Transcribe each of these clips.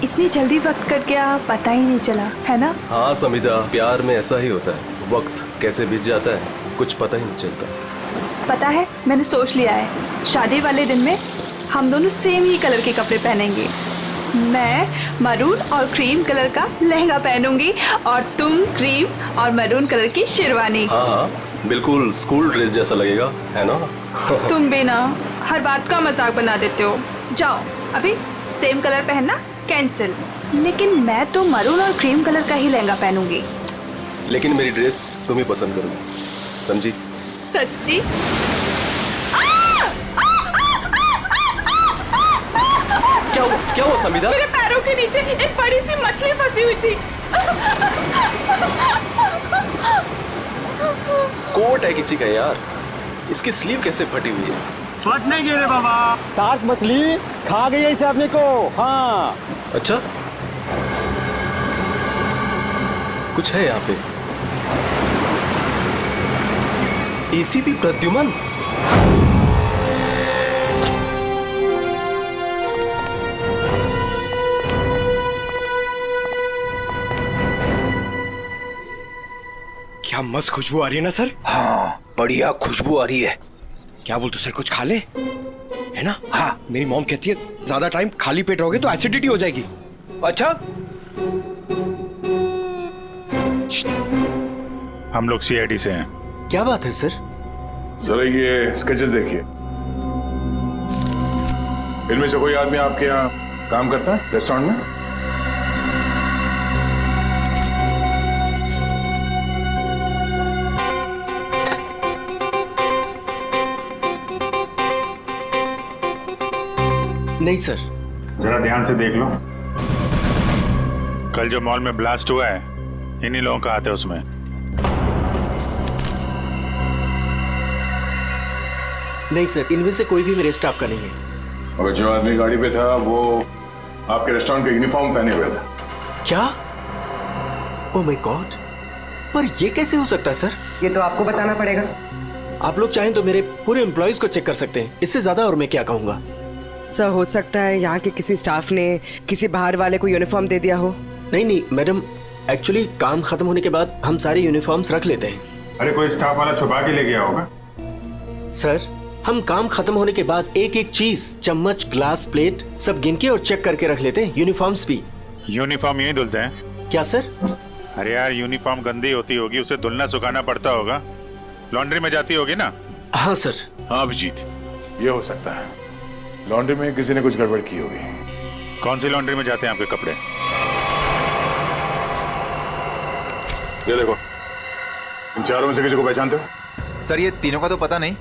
इतनी जल्दी वक्त कट गया, पता ही नहीं चला, है ना? हाँ समिधा, प्यार में ऐसा ही होता है, वक्त कैसे बीत जाता है कुछ पता ही नहीं चलता। पता है, मैंने सोच लिया है, शादी वाले दिन में हम दोनों सेम ही कलर के कपड़े पहनेंगे। मैं मरून और क्रीम कलर का लहंगा पहनूंगी और तुम क्रीम और मरून कलर की शेरवानी। हाँ हाँ, बिल्कुल स्कूल ड्रेस जैसा लगेगा, है ना? तुम भी ना हर बात का मजाक बना देते हो। जाओ अभी सेम कलर पहनना कैंसिल। लेकिन मैं तो मरून और क्रीम कलर का ही लहंगा पहनूंगी। लेकिन मेरी ड्रेस तुम ही पसंद करोगी, समझी? सच्ची? क्या हुआ समिधा? मेरे पैरों के नीचे एक बड़ी सी मछली फंसी हुई थी। कोट है किसी का यार, इसकी स्लीव कैसे फटी हुई है? फट नहीं गिरे बाबा, शार्क मछली खा गई है इसे अपने को। हाँ अच्छा, कुछ है यहाँ पे। एसीपी प्रद्युमन, क्या मस्त खुशबू आ रही है ना सर? हाँ बढ़िया खुशबू आ रही है। क्या बोलते सर, कुछ खा ले, है ना? हाँ, मेरी मॉम कहती है ज्यादा टाइम खाली पेट रहोगे तो एसिडिटी हो जाएगी। अच्छा, हम लोग सीआईडी से हैं। क्या बात है सर? जरा ये स्केचेस देखिए। इनमें से कोई आदमी आपके यहाँ काम करता है रेस्टोरेंट में? नहीं सर। जरा ध्यान से देख लो। कल जो मॉल में ब्लास्ट हुआ है, इन्हीं लोगों का हाथ है उसमें। नहीं सर, इनमें से कोई भी मेरे स्टाफ का नहीं है। और जो आदमी गाड़ी पे था वो आपके रेस्टोरेंट का यूनिफॉर्म पहने हुए था। क्या? ओह माय गॉड, पर ये कैसे हो सकता है सर? ये तो आपको बताना पड़ेगा। आप लोग चाहें तो मेरे पूरे एम्प्लॉयज को चेक कर सकते हैं, इससे ज्यादा और मैं क्या कहूँगा। सर हो सकता है यहाँ के किसी स्टाफ ने किसी बाहर वाले को यूनिफॉर्म दे दिया हो। नहीं मैडम, एक्चुअली काम खत्म होने के बाद हम सारे यूनिफॉर्म्स रख लेते हैं। अरे कोई स्टाफ वाला छुपा के ले गया होगा। सर, हम काम खत्म होने के बाद एक एक चीज, चम्मच, ग्लास, प्लेट सब गिन के और चेक करके रख लेते हैं। यूनिफॉर्म्स भी। यूनिफॉर्म यही धुलते हैं क्या सर? अरे यार, यूनिफॉर्म गंदी होती होगी, उसे धुलना सुखाना पड़ता होगा, लॉन्ड्री में जाती होगी ना? हाँ सर। हाँ अभिजीत, ये हो सकता है लॉन्ड्री में किसी ने कुछ गड़बड़ की होगी। कौन सी लॉन्ड्री में जाते हैं आपके कपड़े? ये देखो, इन चारों में से किसी को पहचानते हो? सर ये तीनों का तो पता नहीं,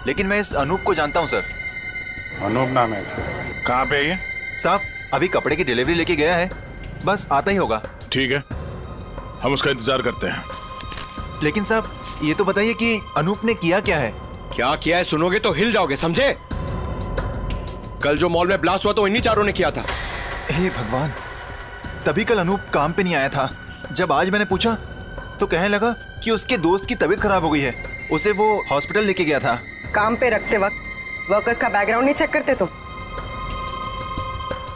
लेकिन मैं इस अनूप को जानता हूँ सर। अनूप नाम है इसका। कहाँ पे है ये? साहब अभी कपड़े की डिलीवरी लेके गया है, बस आता ही होगा। ठीक है, हम उसका इंतजार करते हैं। लेकिन साहब ये तो बताइए कि अनूप ने किया क्या है? क्या किया है सुनोगे तो हिल जाओगे, समझे? कल जो मॉल में ब्लास्ट हुआ तो इन्हीं चारों ने किया था। हे भगवान, तभी कल अनूप काम पे नहीं आया था। जब आज मैंने पूछा तो कहने लगा कि उसके दोस्त की तबीयत खराब हो गई है, उसे वो हॉस्पिटल लेके गया था। काम पे रखते वक्त वर्कर्स का बैकग्राउंड नहीं चेक करते तुम?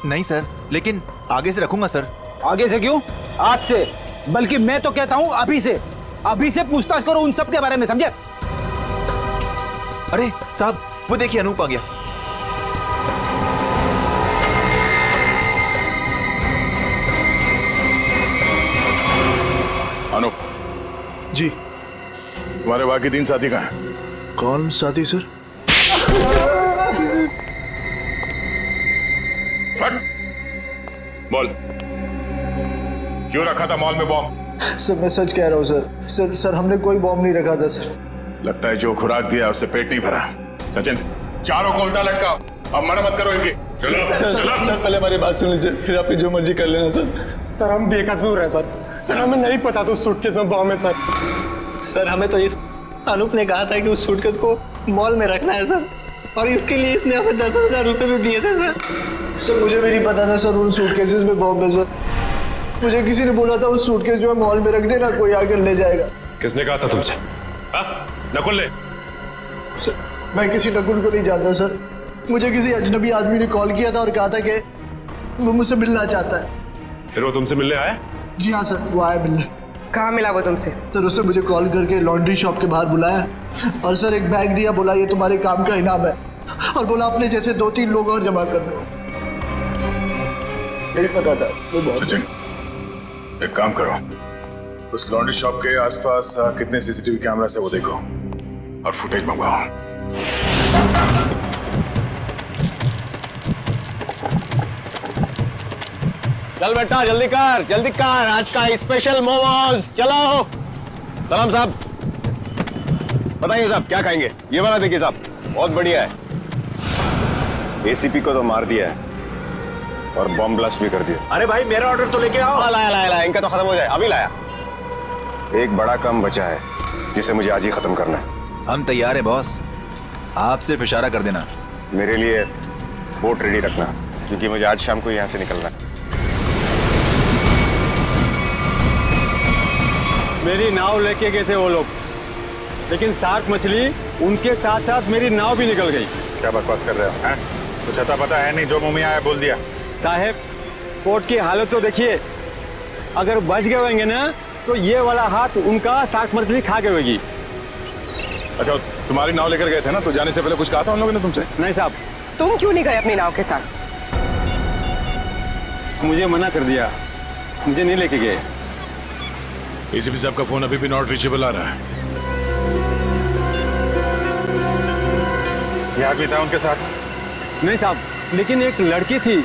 नहीं सर, लेकिन आगे से रखूंगा सर। आगे से क्यों? आज से। बल्कि मैं तो कहता हूँ अभी से पूछताछ करो उन सब के बारे में, समझे? अरे साहब वो देखिए अनूप आ गया। अनूप जी। तुम्हारे बाकी 3 साथी कहाँ हैं? कौन साथी सर? फट बोल, क्यों रखा था मॉल में बॉम्ब? सर मैं सच कह रहा हूँ सर। सर हमने कोई बॉम्ब नहीं रखा था सर। लगता है जो खुराक दिया उससे पेट नहीं भरा। सचिन, चारों को उल्टा लटकाओ, अब मना मत करो इनकी। सर पहले हमारी बात सुन लीजिए, फिर आप जो मर्जी कर लेना सर। सर हम बेकसूर हैं सर। सर हमें नहीं पता था उस सूटकेस में बॉम्ब है सर। सर हमें तो इस अनूप ने कहा था कि उस सूटकेस को मॉल में रखना है सर, और इसके लिए इसने हमें 10,000 रुपये भी दिए थे सर। सर मुझे भी नहीं पता था सर उन सूटकेसेस में बॉम्ब है सर। मुझे किसी ने बोला था उस सूटकेस जो है मॉल में रख देना, कोई आकर ले जाएगा। किसने कहा था तुमसे? नकुल ने? सर मैं किसी नकुल को नहीं जानता सर। मुझे किसी अजनबी आदमी ने कॉल किया था और कहा था कि वो मुझसे मिलना चाहता है। फिर वो तुमसे मिलने आया? जी हाँ सर, वो आया मिलने। कहाँ मिला वो तुमसे? सर उसने मुझे कॉल करके लॉन्ड्री शॉप के बाहर बुलाया और सर एक बैग दिया, बोला ये तुम्हारे काम का इनाम है, और बोला अपने जैसे 2-3 लोग और जमा कर दो। नहीं पता था वो बहुत। सचिन, एक काम करो, उस लॉन्ड्री शॉप के आसपास कितने सीसीटीवी कैमरा से वो देखो और फुटेज मंगवाओ। चल बेटा जल्दी कर, आज का स्पेशल मोमोज। चलो सलाम साहब, बताइए साहब क्या खाएंगे? ये वाला देखिए साहब, बहुत बढ़िया है। एसीपी को तो मार दिया है और बॉम्ब ब्लास्ट भी कर दिया। अरे भाई मेरा ऑर्डर तो लेके आओ। लाया, इनका तो खत्म हो जाए, अभी लाया। एक बड़ा काम बचा है जिसे मुझे आज ही खत्म करना है। हम तैयार है बॉस, आप सिर्फ इशारा कर देना। मेरे लिए बोट रेडी रखना, क्योंकि मुझे आज शाम को यहाँ से निकलना है। मेरी नाव लेके गए थे वो लोग, लेकिन शार्क मछली उनके साथ साथ मेरी नाव भी निकल गई। क्या बकवास कर रहे हो? हैं? कुछ अता पता है नहीं, जो मुंह में आया बोल दिया। साहब कोर्ट की हालत तो देखिए, अगर बच गए होंगे ना तो ये वाला हाथ उनका शार्क मछली खा गई होगी। अच्छा, तुम्हारी नाव लेकर गए थे ना, तो जाने से पहले कुछ कहा था उन लोगों ने तुमसे? नहीं साहब, तुम क्यों नहीं गए अपनी नाव के साथ? मुझे मना कर दिया, मुझे नहीं लेके गए। एसीपी साहब का फोन अभी भी नॉट रीचेबल आ रहा है। ये आदमी था उनके साथ? नहीं साहब, लेकिन एक लड़की थी,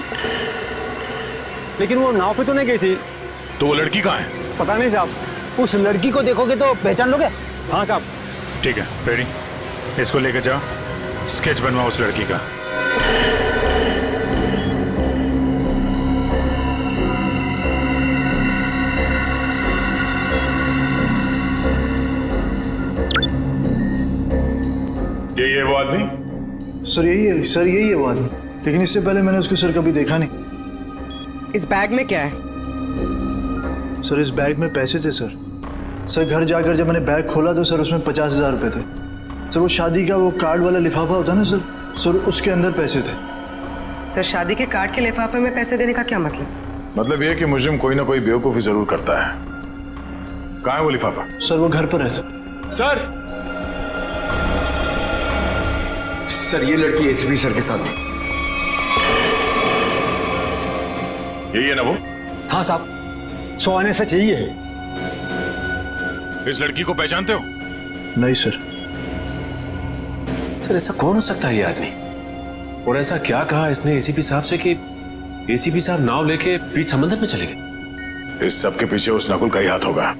लेकिन वो नाव पे तो नहीं गई थी। तो वो लड़की कहाँ है? पता नहीं साहब, उस लड़की को देखोगे तो पहचान लोगे। हाँ साहब। ठीक है, रेडी, इसको लेकर जाओ, स्केच बनवाओ उस लड़की का। यही है वो आदमी? सर यही है वो आदमी, लेकिन इससे पहले मैंने उसको सर कभी देखा नहीं। इस बैग में क्या है? सर इस बैग में पैसे थे सर। सर घर जाकर जब मैंने बैग खोला तो सर उसमें 50,000 रुपये थे। सर वो शादी का वो कार्ड वाला लिफाफा होता है ना सर उसके अंदर पैसे थे। सर शादी के कार्ड के लिफाफे में पैसे देने का क्या मतलब? मतलब ये कि मुजरिम कोई ना कोई बेवकूफी जरूर करता है। कहाँ है वो लिफाफा? सर वो घर पर है सर। सर ये लड़की एसीपी सर के साथ थी। यही है ना वो? हाँ साहब, 100 आने से चाहिए। इस लड़की को पहचानते हो? नहीं सर। सर ऐसा कौन हो सकता है ये आदमी? और ऐसा क्या कहा इसने एसीपी साहब से कि एसीपी साहब नाव लेके बीच समंदर में चले गए? इस सब के पीछे उस नकुल का ही हाथ होगा।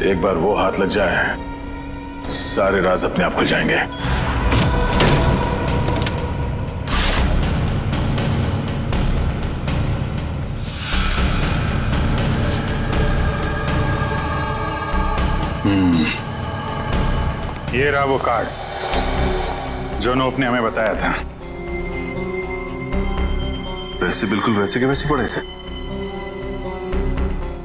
एक बार वो हाथ लग जाए, सारे राज अपने आप खुल जाएंगे। ये रहा वो कार्ड जो नोप ने हमें बताया था। वैसे बिल्कुल वैसे के वैसे पड़े थे।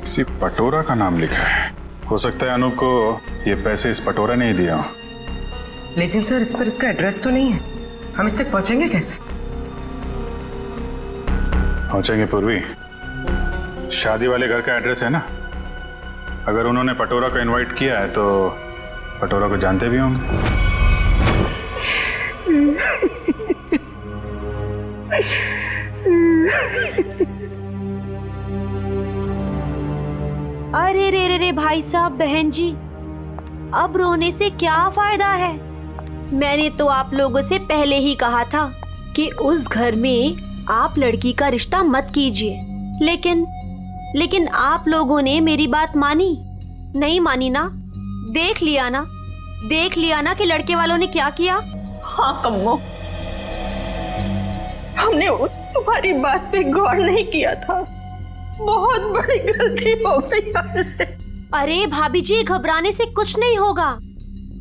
किसी पटोरा का नाम लिखा है। हो सकता है अनूप को ये पैसे इस पटोरा ने ही दिया हो। लेकिन सर इस पर इसका एड्रेस तो नहीं है, हम इस तक पहुंचेंगे कैसे? पहुंचेंगे पूर्वी, शादी वाले घर का एड्रेस है ना। अगर उन्होंने पटोरा को इनवाइट किया है तो पटोरा को जानते भी होंगे। अरे रे भाई साहब, बहन जी, अब रोने से क्या फायदा है? मैंने तो आप लोगों से पहले ही कहा था कि उस घर में आप लड़की का रिश्ता मत कीजिए, लेकिन आप लोगों ने मेरी बात मानी नहीं मानी ना? देख लिया ना कि लड़के वालों ने क्या किया। हाँ कम्मो, हमने तुम्हारी बात पे गौर नहीं किया था, बहुत बड़ी गलती हो गई हमसे। अरे भाभी जी, घबराने से कुछ नहीं होगा,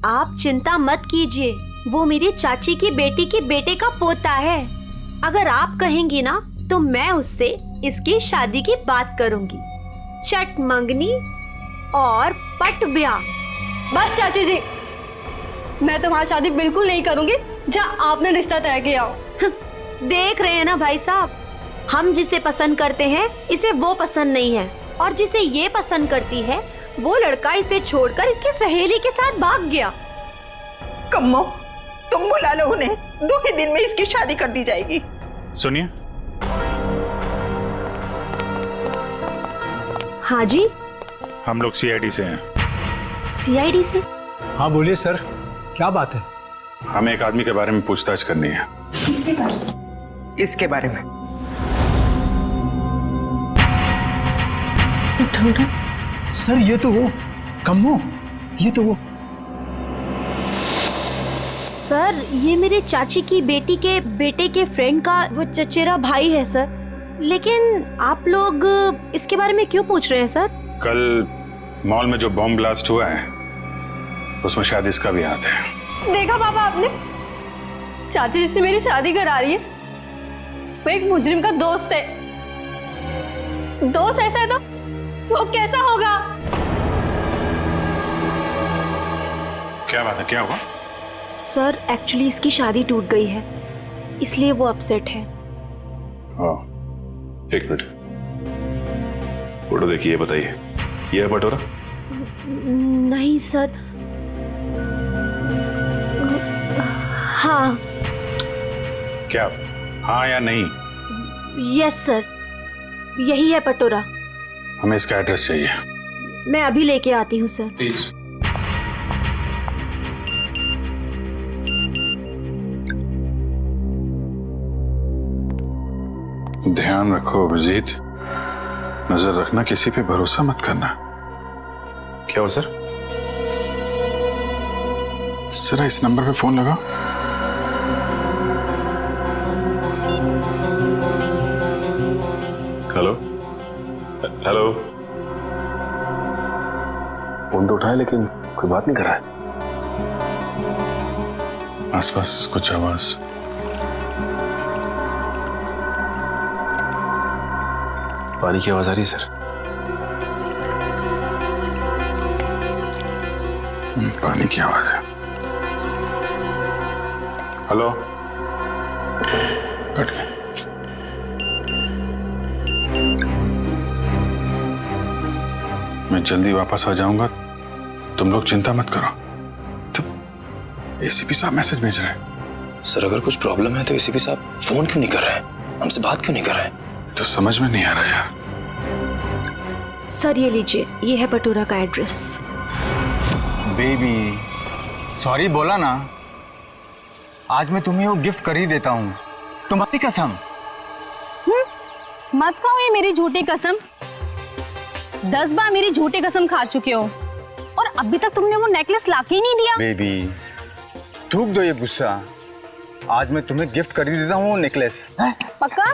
आप चिंता मत कीजिए। वो मेरी चाची की बेटी के बेटे का पोता है। अगर आप कहेंगी ना तो मैं उससे इसकी शादी की बात करूंगी। चट मंगनी और पट ब्याह। बस चाची जी, मैं तुम्हारी शादी बिल्कुल नहीं करूंगी जहाँ आपने रिश्ता तय किया हो। देख रहे हैं ना भाई साहब, हम जिसे पसंद करते हैं इसे वो पसंद नहीं है, और जिसे ये पसंद करती है वो लड़का इसे छोड़कर इसकी सहेली के साथ भाग गया। कम्मो, तुम बुला लो उन्हें, 2 ही दिन में इसकी शादी कर दी जाएगी। सुनिए। हाँ जी। हम लोग सीआईडी से हैं। सीआईडी से? हाँ बोलिए सर, क्या बात है? हमें एक आदमी के बारे में पूछताछ करनी है। किसके बारे में? इसके बारे में। सर ये तो वो कम्मो, ये तो वो। सर ये मेरे चाची की बेटी के बेटे के फ्रेंड का वो चचेरा भाई है सर। लेकिन आप लोग इसके बारे में क्यों पूछ रहे हैं सर? कल मॉल में जो बॉम्ब ब्लास्ट हुआ है उसमें शायद इसका भी हाथ है। देखा पापा आपने, चाची जिससे मेरी शादी करा रही है वो एक मुजरिम का दोस्त है। दोस्त ऐसा है तो वो कैसा होगा? क्या बात है, क्या हुआ? सर एक्चुअली इसकी शादी टूट गई है, इसलिए वो अपसेट है। हाँ, एक मिनट, फोटो देखिए, ये बताइए, ये है पटोरा? नहीं सर। हाँ। क्या हाँ या नहीं? यस सर, यही है पटोरा। हमें इसका एड्रेस चाहिए। मैं अभी लेके आती हूँ सर। प्लीज। ध्यान रखो अभिजीत, नजर रखना, किसी पे भरोसा मत करना। क्या हुआ सर? जरा इस नंबर पे फोन लगाओ। Hello hello. फोन तो उठाया लेकिन कोई बात नहीं कर रहा है। आसपास कुछ आवाज? पानी की आवाज आ रही है सर। पानी की आवाज है। हेलो, कट गया। मैं जल्दी वापस आ जाऊंगा, तुम लोग चिंता मत करो। तो एसीपी साहब मैसेज भेज रहे हैं। सर अगर कुछ प्रॉब्लम है तो एसीपी साहब फोन क्यों नहीं कर रहे हैं, हमसे बात क्यों नहीं कर रहे हैं? तो समझ में नहीं आ रहा यार। सर ये लीजिए, ये है पटोरा का एड्रेस। बेबी सॉरी बोला ना, आज मैं तुम्हें वो गिफ्ट कर ही देता हूँ, तुम्हारी कसम। मत खाओ ये मेरी झूठी कसम। 10 बार मेरी झूठी कसम खा चुके हो और अभी तक तुमने वो नेकलेस लाके ही नहीं दिया। बेबी थूक दो ये गुस्सा, आज मैं तुम्हें गिफ्ट कर ही देता हूँ वो नेकलेस। पक्का?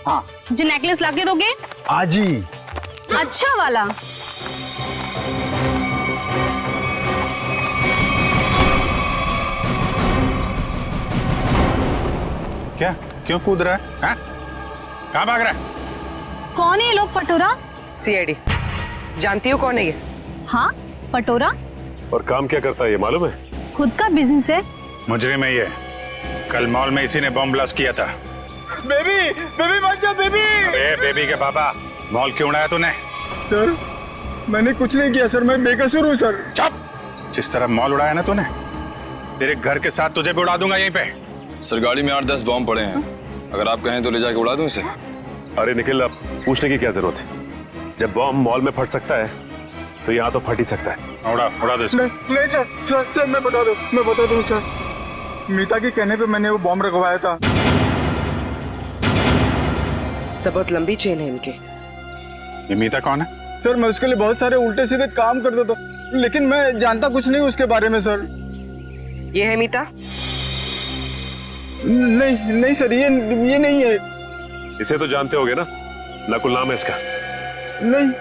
हाँ। मुझे नेकलेस लाके दोगे? आज ही। अच्छा वाला। क्या, क्यों कूद रहा है? हाँ? कहाँ भाग रहा है? कौन है ये लोग पटोरा? सीआईडी। जानती हो कौन है ये? हाँ पटोरा। और काम क्या करता है ये मालूम है? खुद का बिजनेस है। मुजरिम है ये, कल मॉल में इसी ने बॉम्ब ब्लास्ट किया था। बेबी बेबी मत जाओ बेबी। अरे बेबी के पापा, मॉल क्यों उड़ाया तूने? सर मैंने कुछ नहीं किया सर, मैं बेकसूर हूँ सर। चुप! जिस तरह मॉल उड़ाया ना तूने, तेरे घर के साथ तुझे भी उड़ा दूंगा यहीं पे। सर गाड़ी में 8-10 बॉम्ब पड़े हैं, अगर आप कहें तो ले जाके उड़ा दूं इसे। अरे निखिल, अब पूछने की क्या जरूरत है? जब बॉम्ब मॉल में फट सकता है तो यहाँ तो फट ही सकता है। उड़ा दो इसको। नहीं सर मैं बता दूं सर, मीता के कहने पे मैंने वो बॉम्ब रखवाया था। सब बहुत लंबी चेन है इनके। ये मीता कौन है? सर मैं उसके लिए बहुत सारे उल्टे सीधे काम करता था, लेकिन मैं जानता कुछ नहीं उसके बारे में सर। ये है मीता? नहीं सर, ये नहीं है। इसे तो जानते होगे ना, नकुल नाम है इसका। नहीं।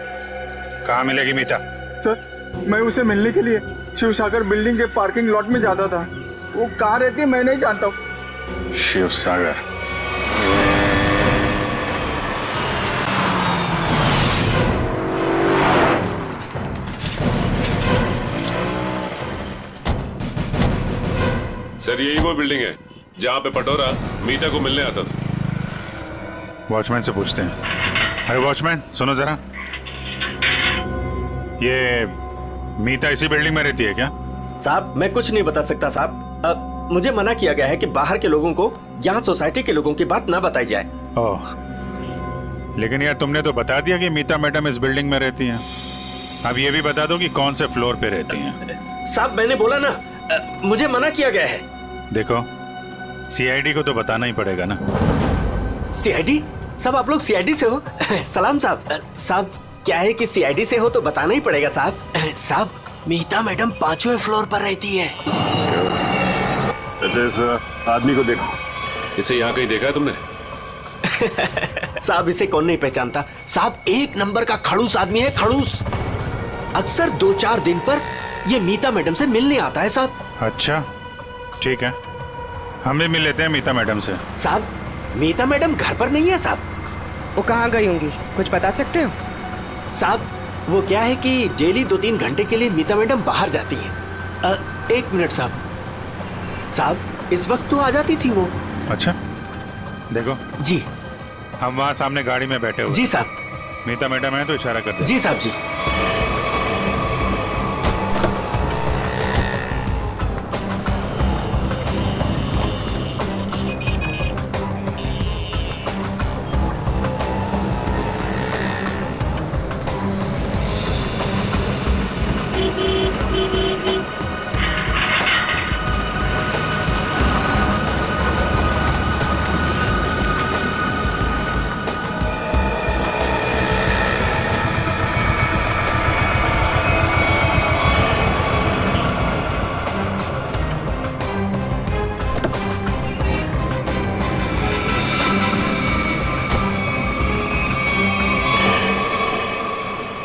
कहाँ मिलेगी मीता? सर मैं उसे मिलने के लिए शिव सागर बिल्डिंग के पार्किंग लॉट में जाता था, वो कहाँ रहती है मैं नहीं जानता हूँ। शिव सागर? सर यही वो बिल्डिंग है जहाँ पे पटोरा मीता को मिलने आता था। वॉचमैन से पूछते हैं। अरे वॉचमैन सुनो जरा, ये मीता इसी बिल्डिंग में रहती है क्या? साहब मैं कुछ नहीं बता सकता साहब। मुझे मना किया गया है कि बाहर के लोगों को यहाँ सोसाइटी के लोगों की बात ना बताई जाए। ओह, लेकिन यार तुमने तो बता दिया कि मीता मैडम इस बिल्डिंग में रहती हैं। अब ये भी बता दो कि कौन से फ्लोर पे रहती हैं। साहब मैंने बोला ना, मुझे मना किया गया है। देखो सीआईडी को तो बताना ही पड़ेगा ना। सीआईडी? सब आप लोग सीआईडी से हो? सलाम साहब। साहब क्या है कि सीआईडी से हो तो बताना ही पड़ेगा साहब। साहब मीता मैडम 5वें फ्लोर पर रहती है। अच्छा, इस आदमी को देखो। इसे यहाँ कहीं देखा है तुमने? साहब इसे कौन नहीं पहचानता। साहब 1 नंबर का खड़ूस आदमी है, खड़ूस। अक्सर 2-4 दिन पर ये मीता मैडम से मिलने आता है साहब। अच्छा ठीक है, हम भी मिल लेते हैं मीता मैडम से। साहब मीता मैडम घर पर नहीं है साहब। वो कहाँ गई होंगी, कुछ बता सकते हो? साहब वो क्या है कि डेली 2-3 घंटे के लिए मीता मैडम बाहर जाती है। 1 मिनट साहब। साहब इस वक्त तो आ जाती थी वो। अच्छा देखो जी, हम वहाँ सामने गाड़ी में बैठे हुए। जी साहब। मीता मैडम है तो इशारा कर दे। जी साहब जी।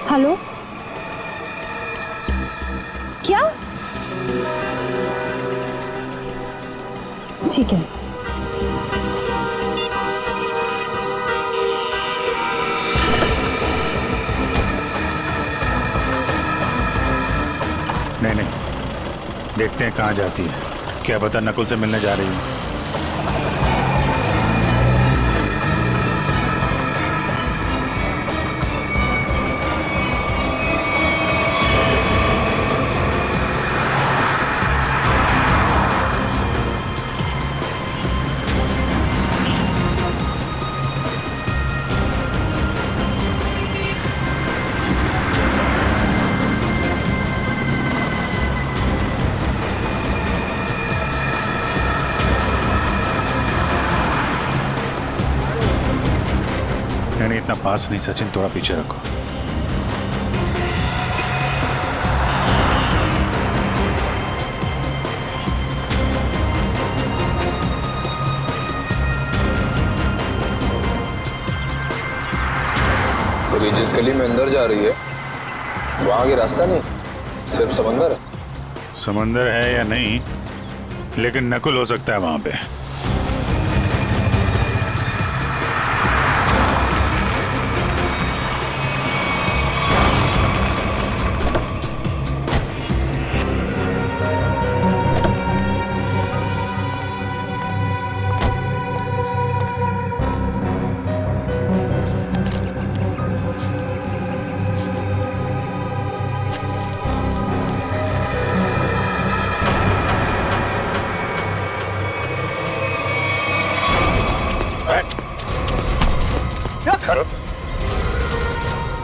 हेलो, क्या? ठीक है। नहीं, देखते हैं कहाँ जाती है। क्या पता नकुल से मिलने जा रही है। नहीं, इतना पास नहीं सचिन, थोड़ा पीछे रखो। तो ये जिस गली में अंदर जा रही है वहां आगे रास्ता नहीं, सिर्फ समंदर है। समंदर है या नहीं, लेकिन नकुल हो सकता है वहां पे।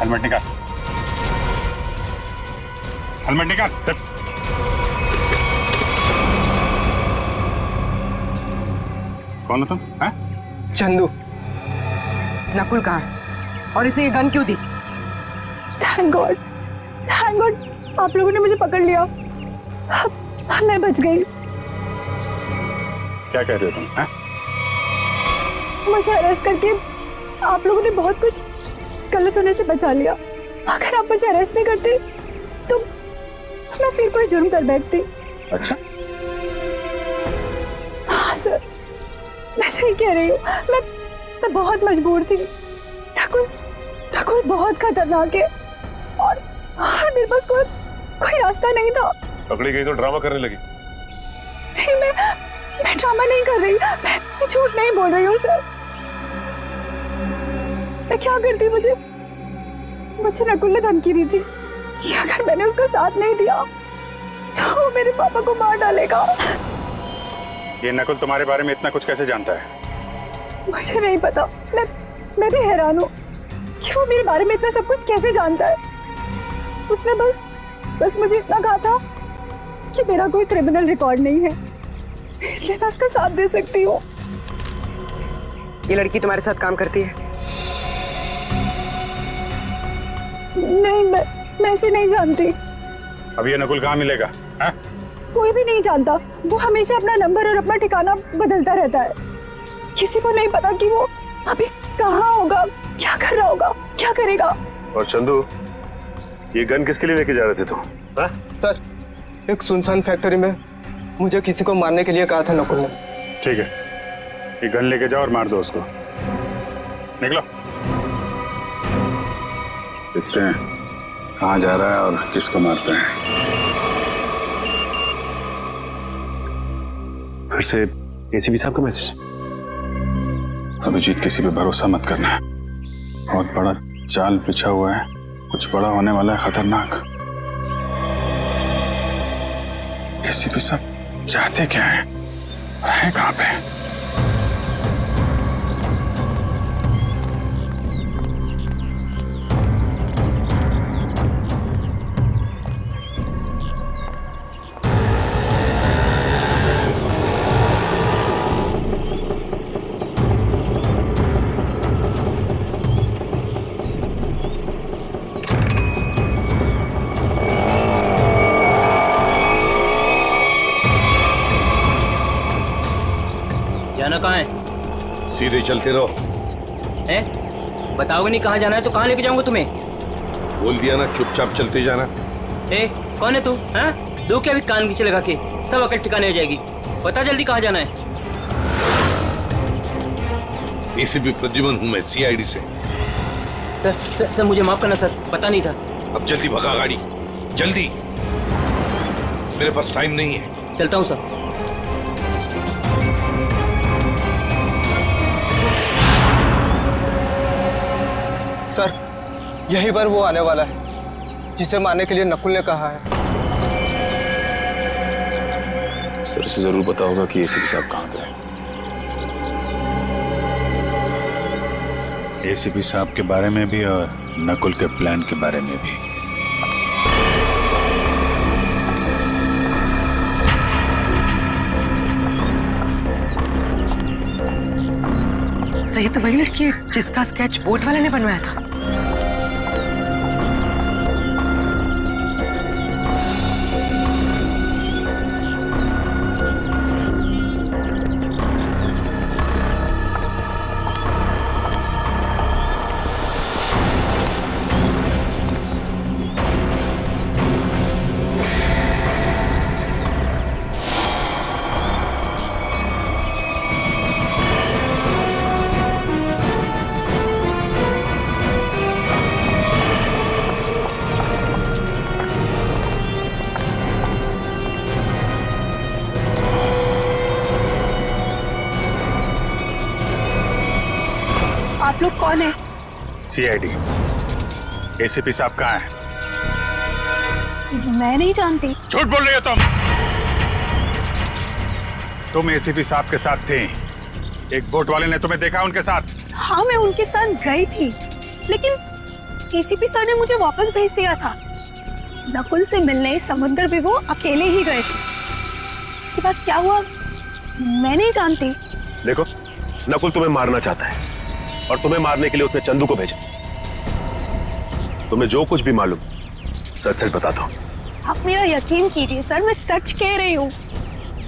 हेलमेट निकाल, हेलमेट निकाल। कौन हो तुम? चंदू। नकुल कहाँ है और इसे ये गन क्यों दी? थैंक गॉड, थैंक गॉड आप लोगों ने मुझे पकड़ लिया। मैं बच गई। क्या कह रहे हो तुम? मुझे अरेस्ट करके आप लोगों ने बहुत कुछ गलत होने से बचा लिया। अगर आप मुझे अरेस्ट नहीं करते तो मैं फिर कोई जुर्म कर बैठती। अच्छा हाँ सर, मैं सही कह रही हूँ। मैं बहुत मजबूर थी। नकुल बहुत खतरनाक है और मेरे पास कोई रास्ता नहीं था। पकड़ी गई तो ड्रामा करने लगी। नहीं, मैं ड्रामा नहीं कर रही। मैं झूठ नहीं बोल रही हूँ सर। मैं क्या करती? मुझे नकुल ने धमकी दी थी कि अगर मैंने उसका साथ नहीं दिया तो वो मेरे पापा को मार डालेगा। ये नकुल तुम्हारे बारे में इतना कुछ कैसे जानता है? मुझे नहीं पता, मैं भी हैरान हूँ कि वो मेरे बारे में इतना सब कुछ कैसे जानता है। उसने बस मुझे इतना कहा था कि मेरा कोई क्रिमिनल रिकॉर्ड नहीं है, इसलिए मैं उसका साथ दे सकती हूँ। ये लड़की तुम्हारे साथ काम करती है? नहीं, मैं इसे नहीं जानती। अब ये नकुल कहाँ मिलेगा? है? कोई भी नहीं जानता। वो हमेशा अपना नंबर और अपना ठिकाना बदलता रहता है। किसी को नहीं पता कि वो अभी कहाँ होगा, क्या कर रहा होगा, क्या करेगा। और चंदू, ये गन किसके लिए लेके जा रहे थे तुम? सर, एक सुनसान फैक्ट्री में मुझे किसी को मारने के लिए कहा था नकुल ने। ठीक है, ये गन लेके जाओ और मार दो उसको। निकलो, देखते हैं कहाँ जा रहा है और किसको मारते हैं। फिर से एसीपी साहब का मैसेज। अभिजीत, किसी पे भरोसा मत करना है, बहुत बड़ा जाल बिछा हुआ है, कुछ बड़ा होने वाला है, खतरनाक। एसीपी साहब चाहते क्या है, कहाँ पे? जाना कहाँ है? सीधे चलते रहो। बताओगे नहीं कहाँ जाना है तो कहाँ लेके जाऊंगा तुम्हें? बोल दिया ना, चुपचाप चलते जाना। कौन है तू? हाँ, दो क्या भी कान खींचे लगा के, सब अकल ठिकाने हो जाएगी। बता जल्दी कहाँ जाना है? एसीपी प्रद्युमन हूँ मैं, सीआईडी से। सर मुझे माफ करना सर, पता नहीं था। अब जल्दी भगा गाड़ी, जल्दी, मेरे पास टाइम नहीं है। चलता हूँ सर। सर, यही पर वो आने वाला है जिसे मारने के लिए नकुल ने कहा है। सर इसे जरूर पता होगा कि एसीपी साहब कहाँ पे हैं। एसीपी साहब के बारे में भी और नकुल के प्लान के बारे में भी। सही तो वही लड़की है जिसका स्केच बोट वाले ने बनवाया था। आप लोग कौन है? सीआईडी। एसीपी साहब कहाँ है? मैं नहीं जानती। झूठ बोल रही हो तुम एसीपी साहब के साथ थे। एक बोट वाले ने तुम्हें देखा उनके साथ? हाँ, मैं उनके साथ गई थी, लेकिन एसीपी सर ने मुझे वापस भेज दिया था। नकुल से मिलने समुद्र भी वो अकेले ही गए थे। उसके बाद क्या हुआ मैं नहीं जानती। देखो, नकुल तुम्हें मारना चाहता है और तुम्हें मारने के लिए उसने चंदू को भेजा। तुम्हें जो कुछ भी मालूम सच सच बता दो। आप मेरा यकीन कीजिए सर, मैं सच कह रही हूँ।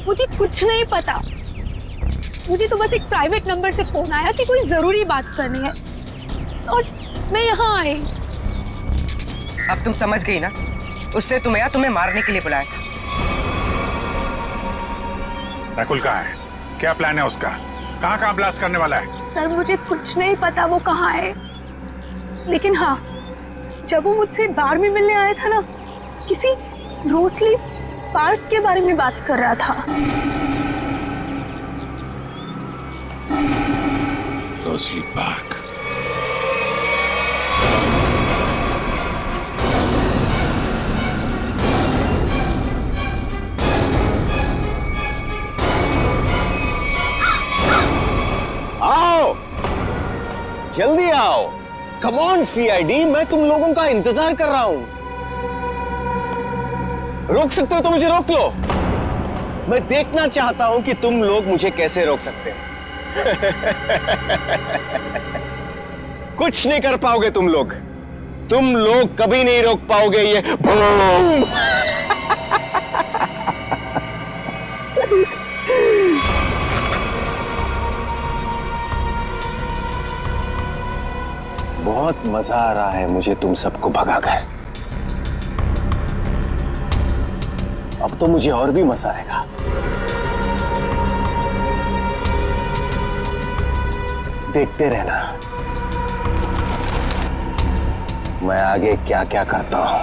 मुझे कुछ नहीं पता। मुझे तो बस एक प्राइवेट नंबर से फोन आया कि कोई जरूरी बात करनी है और मैं यहाँ आई। अब तुम समझ गई ना, उसने तुम्हें मारने के लिए बुलाया था। नकुल कहाँ है? क्या प्लान है उसका? कहाँ ब्लास्ट करने वाला है? सर मुझे कुछ नहीं पता वो कहाँ है, लेकिन हाँ, जब वो मुझसे बार में मिलने आया था ना, किसी रोसली पार्क के बारे में बात कर रहा था। Rosalie park? आओ, जल्दी आओ। कम ऑन सीआईडी, मैं तुम लोगों का इंतजार कर रहा हूं। रोक सकते हो तो मुझे रोक लो। मैं देखना चाहता हूं कि तुम लोग मुझे कैसे रोक सकते हो। कुछ नहीं कर पाओगे तुम लोग कभी नहीं रोक पाओगे ये बूम। बहुत मजा आ रहा है मुझे तुम सबको भगाकर। अब तो मुझे और भी मजा आएगा। देखते रहना मैं आगे क्या क्या करता हूं।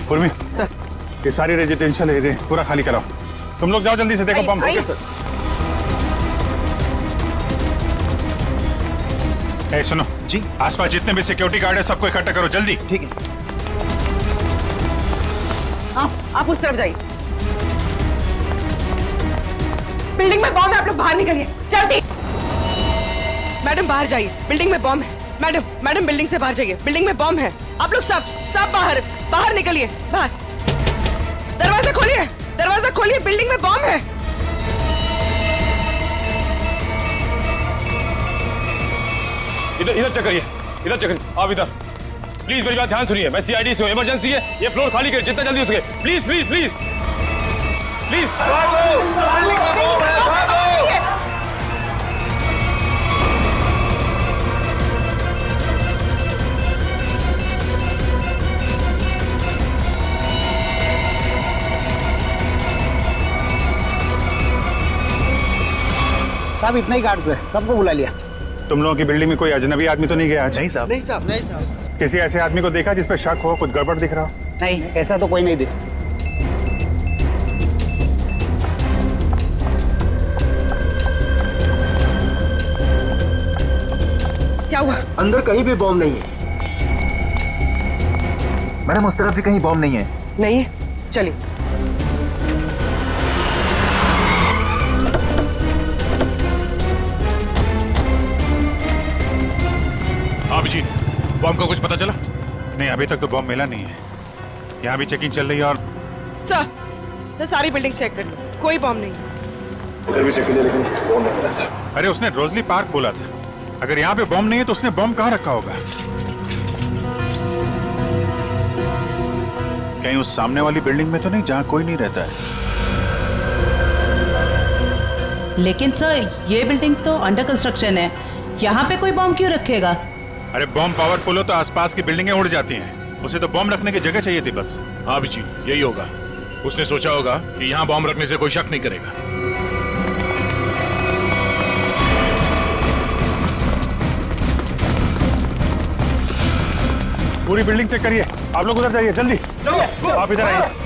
पूर्वी सर, ये सारी रेजिडेंशियल एरिया पूरा खाली कराओ। तुम लोग जाओ जल्दी से, देखो बम। ए सुनो जी, आसपास जितने भी सिक्योरिटी गार्ड है सबको इकट्ठा करो जल्दी। ठीक है। आप उस तरफ जाइए। बिल्डिंग में बॉम्ब है, आप लोग बाहर निकलिए जल्दी। मैडम बाहर जाइए, बिल्डिंग में बॉम्ब है। मैडम बिल्डिंग से बाहर जाइए, बिल्डिंग में बॉम्ब है। आप लोग सब बाहर निकलिए, बाहर। दरवाजा खोलिए, बिल्डिंग में बॉम्ब है। इधर चेक करिए, आप इधर प्लीज मेरी बात ध्यान सुनिए। मैं सीआईडी से हूँ, इमरजेंसी है, ये फ्लोर खाली करिए जितना जल्दी हो सके। Please please please please. साहब इतना ही गार्ड्स है, सबको बुला लिया। तुम लोगों की बिल्डिंग में कोई अजनबी आदमी तो नहीं गया आज? नहीं साहब। नहीं साहब। किसी ऐसे आदमी को देखा जिस पे शक हो, कुछ गड़बड़ दिख रहा हो? नहीं, ऐसा तो कोई नहीं दिख। क्या हुआ? अंदर कहीं भी बॉम्ब नहीं है। मैडम उस तरफ भी कहीं बॉम्ब नहीं है। नहीं है, चलिए। जी, बॉम्ब का कुछ पता चला? नहीं, अभी तक तो बॉम्ब मिला नहीं है। यहाँ भी चेकिंग चल रही है। और सर सारी बिल्डिंग चेक कर लो, कोई बॉम्ब नहीं। इधर भी चेक किया लेकिन बॉम्ब नहीं मिला सर। अरे उसने रोजली पार्क बोला था। अगर यहाँ पे बॉम्ब नहीं है तो उसने बॉम्ब कहाँ रखा होगा? कहीं उस सामने वाली बिल्डिंग में तो नहीं जहाँ कोई नहीं रहता है? लेकिन सर ये बिल्डिंग तो अंडर कंस्ट्रक्शन है, यहाँ पे कोई बॉम्ब क्यों रखेगा? अरे बॉम्ब पावरफुल हो तो आसपास की बिल्डिंगें उड़ जाती हैं। उसे तो बॉम्ब रखने की जगह चाहिए थी बस। हाँ जी, यही होगा। उसने सोचा होगा कि यहाँ बॉम्ब रखने से कोई शक नहीं करेगा। पूरी बिल्डिंग चेक करिए। आप लोग उधर जाइए जल्दी। आप इधर आइए।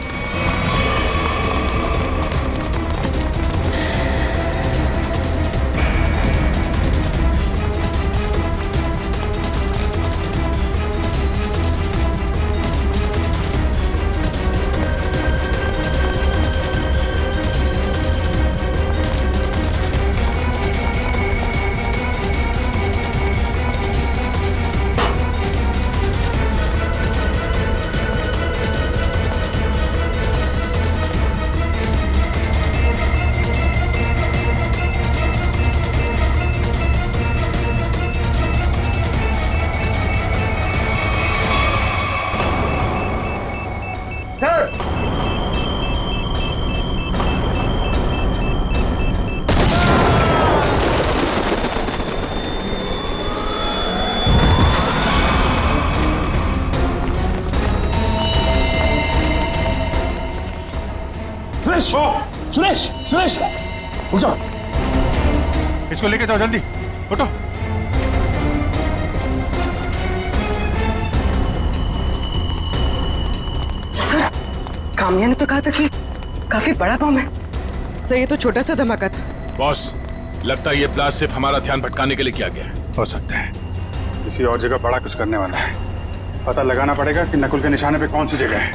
सुरेश उठो। इसको लेके जाओ जल्दी, उठो। कामया ने तो कहा था कि काफी बड़ा बम है। सर ये तो छोटा सा धमाका था। बॉस, लगता है ये ब्लास्ट सिर्फ हमारा ध्यान भटकाने के लिए किया गया है। हो सकता है किसी और जगह बड़ा कुछ करने वाला है। पता लगाना पड़ेगा कि नकुल के निशाने पे कौन सी जगह है।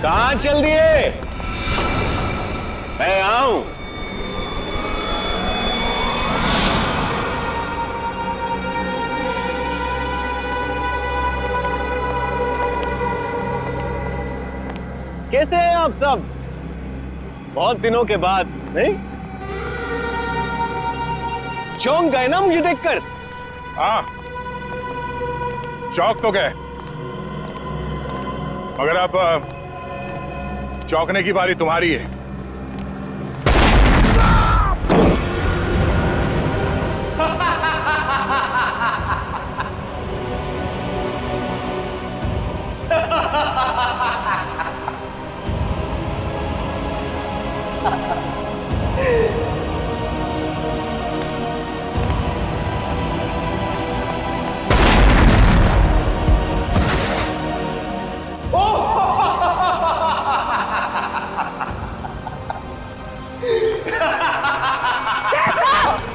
कहाँ चल दिए? मैं आऊं। कैसे हैं आप सब? बहुत दिनों के बाद, नहीं? चौंक गए ना मुझे देखकर? हाँ, चौक तो गए, मगर अब चौंकने की बारी तुम्हारी है।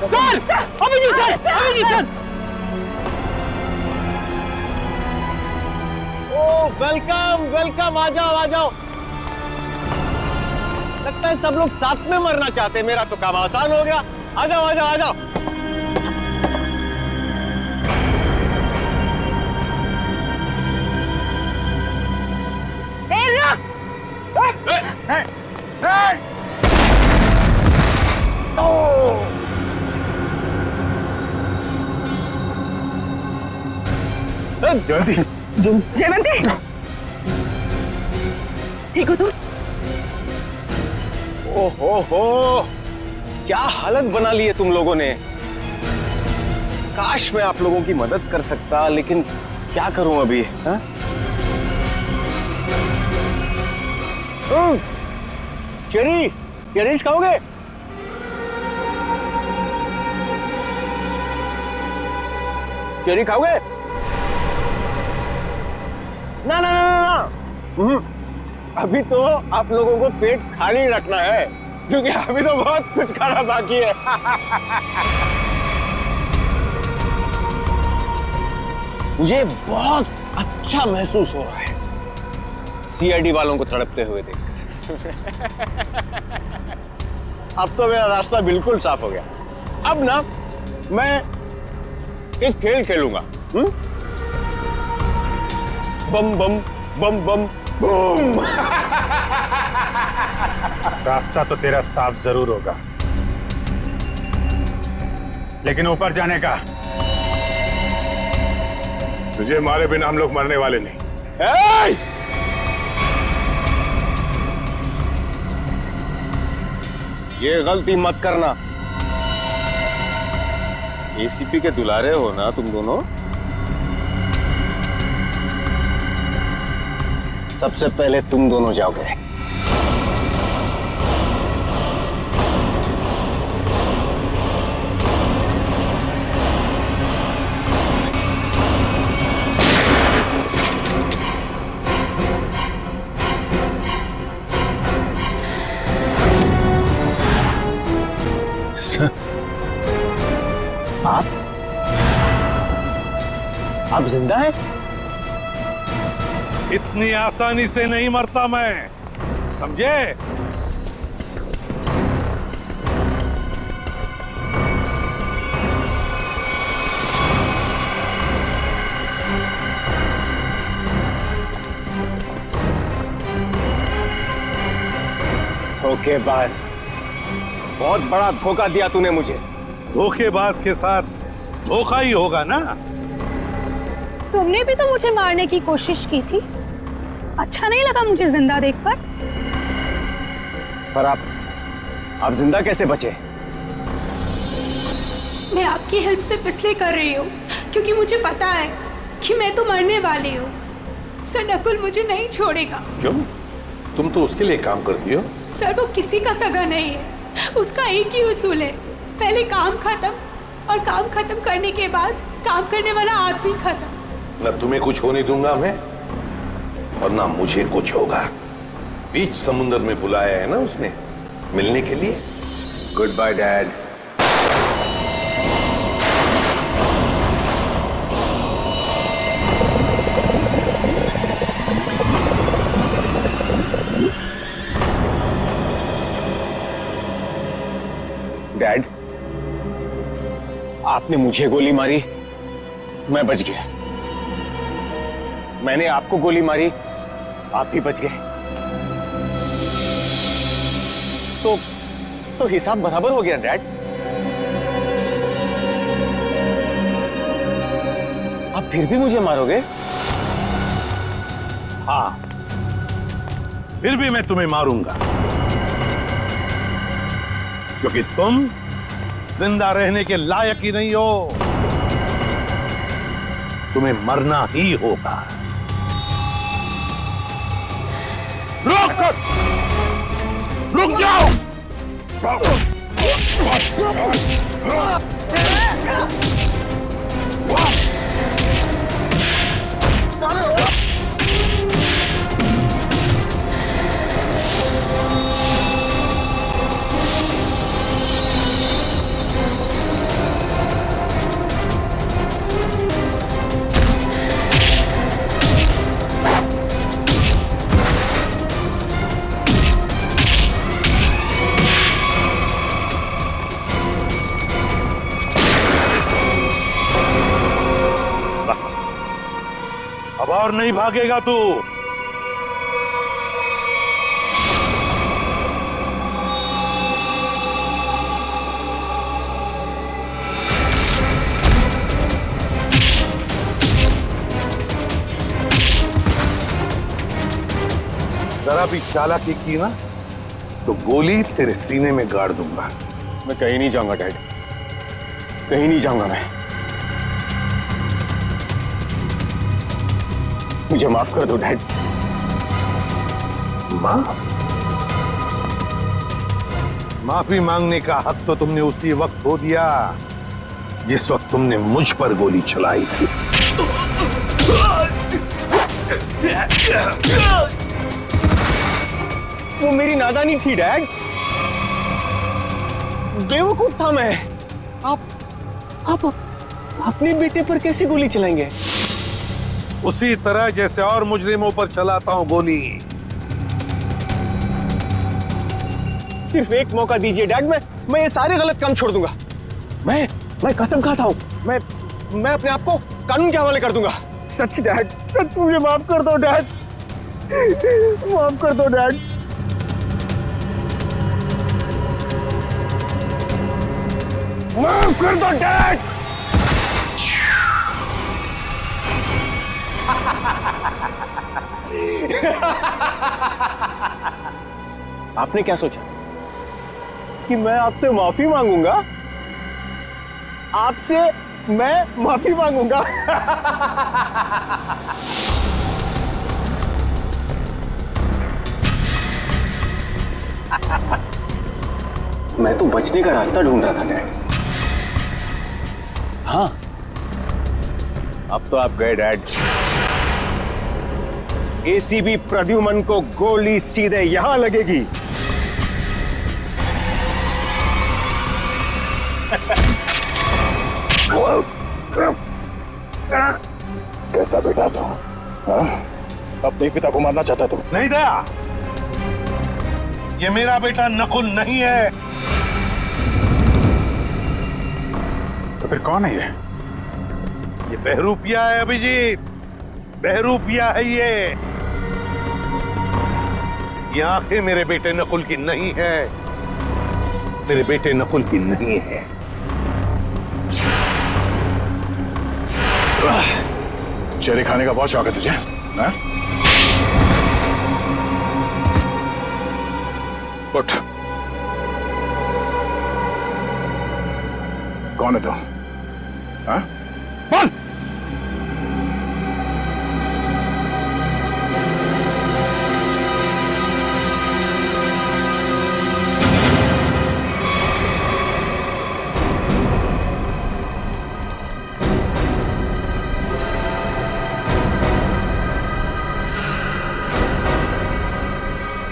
Sir, Abhijit sir, Abhijit sir. ओ वेलकम वेलकम, आ जाओ आ जाओ। लगता है सब लोग साथ में मरना चाहते हैं। मेरा तो काम आसान हो गया। आ जाओ आ जाओ आ जाओ। जल्दी जयवंती, ठीक हो तुम? ओहो, क्या हालत बना ली है तुम लोगों ने। काश मैं आप लोगों की मदद कर सकता, लेकिन क्या करूं अभी। हाँ? चेरीज खाओगे? चेरी खाओगे? ना ना ना ना, अभी तो आप लोगों को पेट खाली रखना है, क्योंकि अभी तो बहुत कुछ खाना बाकी है। मुझे बहुत अच्छा महसूस हो रहा है सीआईडी वालों को तड़पते हुए देखकर। अब तो मेरा रास्ता बिल्कुल साफ हो गया। अब ना मैं एक खेल खेलूंगा। बम बम बम बम बूम। रास्ता तो तेरा साफ जरूर होगा, लेकिन ऊपर जाने का तुझे मारे बिना हम लोग मरने वाले नहीं। ये गलती मत करना। एसीपी के दुलारे हो ना तुम दोनों। सबसे पहले तुम दोनों जाओगे। आप जिंदा हैं? इतनी आसानी से नहीं मरता मैं, समझे? धोखेबाज, बहुत बड़ा धोखा दिया तूने मुझे। धोखेबाज के साथ धोखा ही होगा ना। तुमने भी तो मुझे मारने की कोशिश की थी। अच्छा नहीं लगा मुझे जिंदा देखकर। पर आप जिंदा कैसे बचे? मैं आपकी हेल्प सिर्फ इसलिए कर रही हूँ क्योंकि मुझे पता है कि मैं तो मरने वाली हूँ। सर, नकुल मुझे नहीं छोड़ेगा। क्यों? तुम तो उसके लिए काम करती हो। सर, वो किसी का सगा नहीं है। उसका एक ही उसूल है, पहले काम खत्म और काम खत्म करने के बाद काम करने वाला आदमी खत्म। न तुम्हें कुछ होने दूंगा मैं और ना मुझे कुछ होगा। बीच समुद्र में बुलाया है ना उसने मिलने के लिए। Good bye dad. डैड, आपने मुझे गोली मारी, मैं बच गया। मैंने आपको गोली मारी, आप भी बच गए। तो हिसाब बराबर हो गया डैड। आप फिर भी मुझे मारोगे? हाँ, फिर भी मैं तुम्हें मारूंगा, क्योंकि तुम जिंदा रहने के लायक ही नहीं हो। तुम्हें मरना ही होगा। रुक जाओ! अब और नहीं भागेगा तू। जरा भी चालाकी की ना तो गोली तेरे सीने में गाड़ दूंगा। मैं कहीं नहीं जाऊंगा डैड, कहीं नहीं जाऊंगा मैं। मुझे माफ कर दो डैड। माफी मांगने का हक तो तुमने उसी वक्त खो दिया जिस वक्त तुमने मुझ पर गोली चलाई थी। वो मेरी नादानी थी डैड, बेवकूफ था मैं। आप अपने बेटे पर कैसे गोली चलाएंगे? उसी तरह जैसे और मुजरिमों पर चलाता हूं गोली। सिर्फ एक मौका दीजिए डैड, मैं ये सारे गलत काम छोड़ दूंगा। मैं कसम खाता हूं, मैं अपने आप को कानून के हवाले कर दूंगा। सच डैड, सच मुझे माफ कर दो डैड, माफ कर दो डैड। माफ कर दो डैड। आपने क्या सोचा कि मैं आपसे माफी मांगूंगा? आपसे मैं माफी मांगूंगा? मैं तो बचने का रास्ता ढूंढ रहा था डैड। हाँ, अब तो आप गए डैड। एसीबी प्रद्युमन को गोली सीधे यहां लगेगी। कैसा बेटा तू? अपने पिता को मारना चाहता तू? नहीं दया, ये मेरा बेटा नकुल नहीं है। तो फिर कौन है ये बहरूपिया है अभिजीत, बहरूपिया है ये आंखें मेरे बेटे नकुल की नहीं है, मेरे बेटे नकुल की नहीं है। चेहरे खाने का बहुत शौक है तुझे, हाँ? उठ। कौन है तू? हाँ? बोल।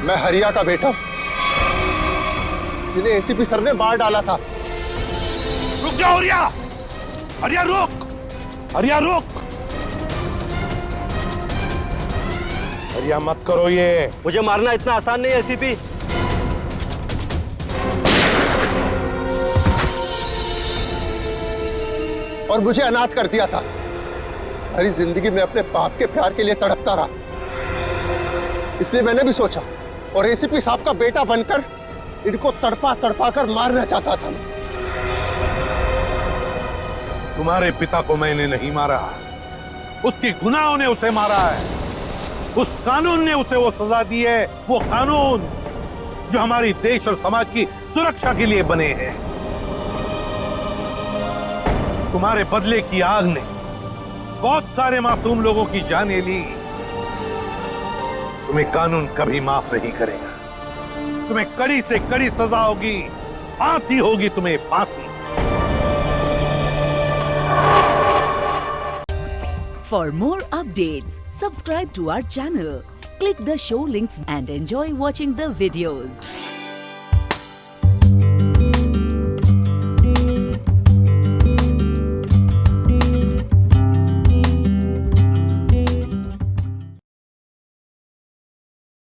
मैं हरिया का बेटा हूं, जिन्हें एसीपी सर ने मार डाला था। रुक जाओ हरिया, हरिया रुक, हरिया रुक, हरिया मत करो ये। मुझे मारना इतना आसान नहीं है एसीपी। और मुझे अनाथ कर दिया था। सारी जिंदगी में अपने बाप के प्यार के लिए तड़पता रहा, इसलिए मैंने भी सोचा और एसीपी साहब का बेटा बनकर इनको तड़पा तड़पा कर मारना चाहता था। तुम्हारे पिता को मैंने नहीं मारा, उसके गुनाहों ने उसे मारा है। उस कानून ने उसे वो सजा दी है, वो कानून जो हमारी देश और समाज की सुरक्षा के लिए बने हैं। तुम्हारे बदले की आग ने बहुत सारे मासूम लोगों की जानें ली। तुम्हें कानून कभी माफ नहीं करेगा। तुम्हें कड़ी से कड़ी सजा होगी, फांसी होगी, तुम्हें फांसी। For more updates, subscribe to our channel, click the show links and enjoy watching the videos.